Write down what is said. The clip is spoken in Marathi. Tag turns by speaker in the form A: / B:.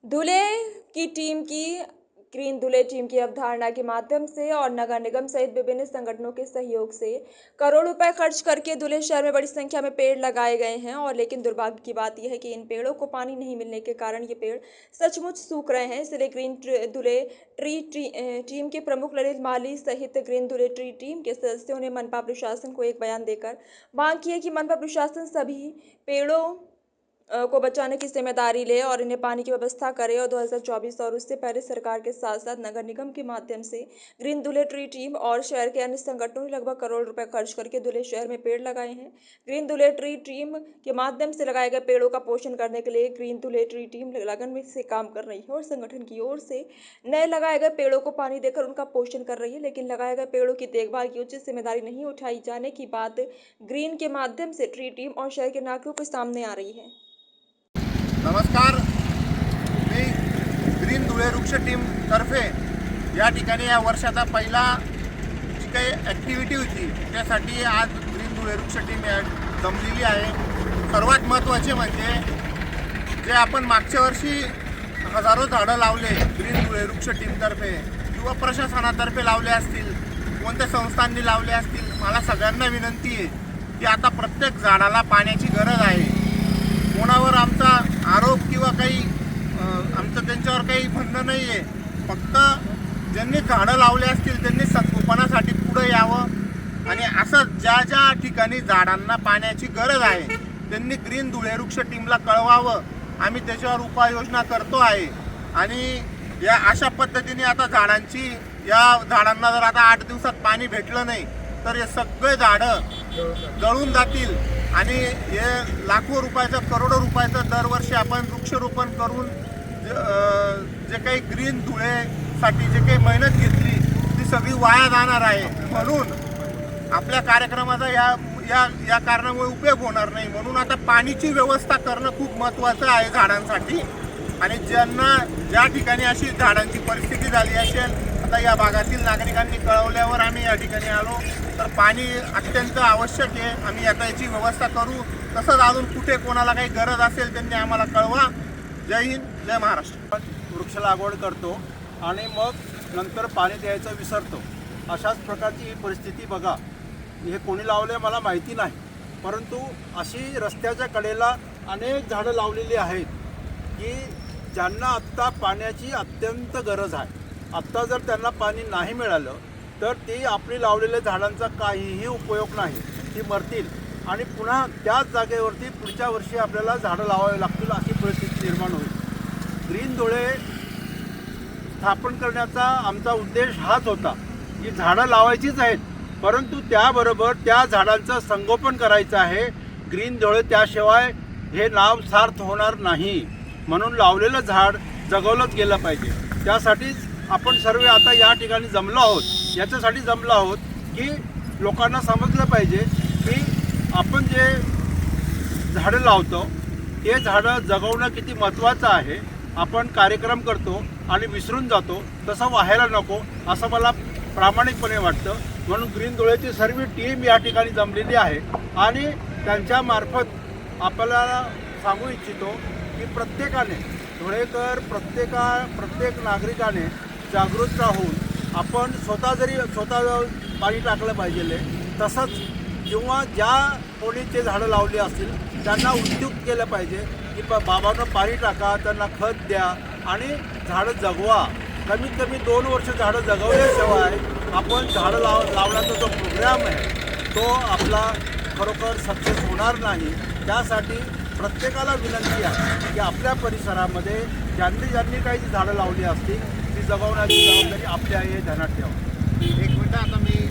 A: धुले की ग्रीन धुले टीम की अवधारणा के माध्यम से और नगर निगम सहित विभिन्न संगठनों के सहयोग से करोड़ रुपए खर्च करके धुले शहर में बड़ी संख्या में पेड़ लगाए गए हैं। और लेकिन दुर्भाग्य की बात यह है कि इन पेड़ों को पानी नहीं मिलने के कारण ये पेड़ सचमुच सूख रहे हैं। इसलिए धुले टीम के प्रमुख ललित माली सहित ग्रीन धुले ट्री टीम के सदस्यों ने मनपा प्रशासन को एक बयान देकर मांग की है कि मनपा प्रशासन सभी पेड़ों को बचाने की जिम्मेदारी ले और इन्हें पानी की व्यवस्था करे। और 2024 और उससे पहले सरकार के साथ साथ नगर निगम के माध्यम से ग्रीन धुले ट्री टीम और शहर के अन्य संगठनों ने लगभग करोड़ रुपए खर्च करके धुले शहर में पेड़ लगाए हैं। ग्रीन धुले ट्री टीम के माध्यम से लगाए गए पेड़ों का पोषण करने के लिए ग्रीन धुले ट्री टीम लगन में से काम कर रही है और संगठन की ओर से नए लगाए गए पेड़ों को पानी देकर उनका पोषण कर रही है। लेकिन लगाए गए पेड़ों की देखभाल की उचित जिम्मेदारी नहीं उठाई जाने की बात ग्रीन के माध्यम से ट्री टीम और शहर के नागरिकों के सामने आ रही है।
B: नमस्कार, मी ग्रीन धुळे वृक्ष टीम तर्फे या ठिकाणी या वर्षाचा पहिला जी काही ॲक्टिव्हिटी होती त्यासाठी आज ग्रीन धुळे वृक्ष टीम जमलेली आहे। सर्वात महत्त्वाचे म्हणजे जे आपण मागच्या वर्षी हजारो झाडं लावले ग्रीन धुळे वृक्ष टीमतर्फे किंवा प्रशासनातर्फे लावले असतील, कोणत्या संस्थांनी लावले असतील, मला सगळ्यांना विनंती आहे की आता प्रत्येक झाडाला पाण्याची गरज आहे। कोणावर आमचा आरोप किंवा काही आमचं त्यांच्यावर काही म्हणणं नाही आहे। फक्त ज्यांनी झाडं लावले असतील त्यांनी संगोपनासाठी पुढे यावं आणि असं ज्या ठिकाणी झाडांना पाण्याची गरज आहे त्यांनी ग्रीन धुळे वृक्ष टीमला कळवावं। आम्ही त्याच्यावर उपाययोजना करतो आहे आणि या अशा पद्धतीने आता या झाडांना जर आता 8 दिवसात पाणी भेटलं नाही तर हे सगळे झाडं जळून जातील आणि हे लाखो रुपयाचं, करोडो रुपयाचं दरवर्षी आपण वृक्षारोपण करून जे काही ग्रीन धुळेसाठी जे काही मेहनत घेतली ती सगळी वाया जाणार आहे। म्हणून आपल्या कार्यक्रमाचा या कारणामुळे उपयोग होणार नाही। म्हणून आता पाण्याची व्यवस्था करणं खूप महत्त्वाचं आहे झाडांसाठी। आणि ज्या ठिकाणी अशी झाडांची परिस्थिती झाली असेल, आता या भागातील नागरिकांनी कळवल्यावर आम्ही या ठिकाणी आलो, तर पाणी अत्यंत आवश्यक आहे। आम्ही आता याची व्यवस्था करू। तसंच अजून कुठे कोणाला काही गरज असेल त्यांनी आम्हाला कळवा। जय हिंद, जय महाराष्ट्र।
C: वृक्ष लागवड करतो आणि मग नंतर पाणी द्यायचं विसरतो, अशाच प्रकारची ही परिस्थिती बघा। हे कोणी लावले मला माहिती नाही, परंतु अशी रस्त्याच्या कडेला अनेक झाडं लावलेली आहेत की ज्यांना आत्ता पाण्याची अत्यंत गरज आहे। आत्ता जर त्यांना पाणी नाही मिळालं तर ती आपली लावलेल्या झाडांचा काहीही उपयोग नाही, ती मरतील आणि पुन्हा त्याच जागेवरती पुढच्या वर्षी आपल्याला झाडं लावावी लागतील, अशी परिस्थिती निर्माण होईल। ग्रीन धुळे स्थापन करण्याचा आमचा उद्देश हाच होता की झाडं लावायचीच आहेत, परंतु त्याबरोबर त्या झाडांचं संगोपन करायचं आहे। ग्रीन धुळे त्याशिवाय हे नाव सार्थ होणार नाही, म्हणून लावलेलं झाड जगवलंच गेलं पाहिजे। त्यासाठीच आपण सर्व आता या ठिकाणी जमलो आहोत। याच्यासाठी जमलो आहोत की लोकांना समजलं पाहिजे की आपण जे झाडं लावतो ते झाडं जगवणं किती महत्त्वाचं आहे। आपण कार्यक्रम करतो आणि विसरून जातो, तसं व्हायला नको असं मला प्रामाणिकपणे वाटतं। म्हणून ग्रीन धुळेची सर्व टीम या ठिकाणी जमलेली आहे आणि त्यांच्यामार्फत आपल्याला सांगू इच्छितो की प्रत्येकाने धुळेकर प्रत्येक नागरिकाने जागृत राहून आपण स्वतः पाणी टाकलं पाहिजे। तसंच किंवा ज्या कोणी ते झाडं लावली असतील त्यांना उद्युक्त केलं पाहिजे की बाबांना पाणी टाका, त्यांना खत द्या आणि झाडं जगवा। कमीत कमी 2 वर्ष झाडं जगवल्याशिवाय आपण झाडं लावण्याचा जो प्रोग्राम आहे तो आपला खरोखर सक्सेस होणार नाही। त्यासाठी प्रत्येकाला विनंती आहे की आपल्या परिसरामध्ये ज्यांनी काही झाडं लावली असतील ती जगवण्याची जबाबदारी आपली आहे हे ध्यानात ठेवा।
B: एक मिनिट, आता मी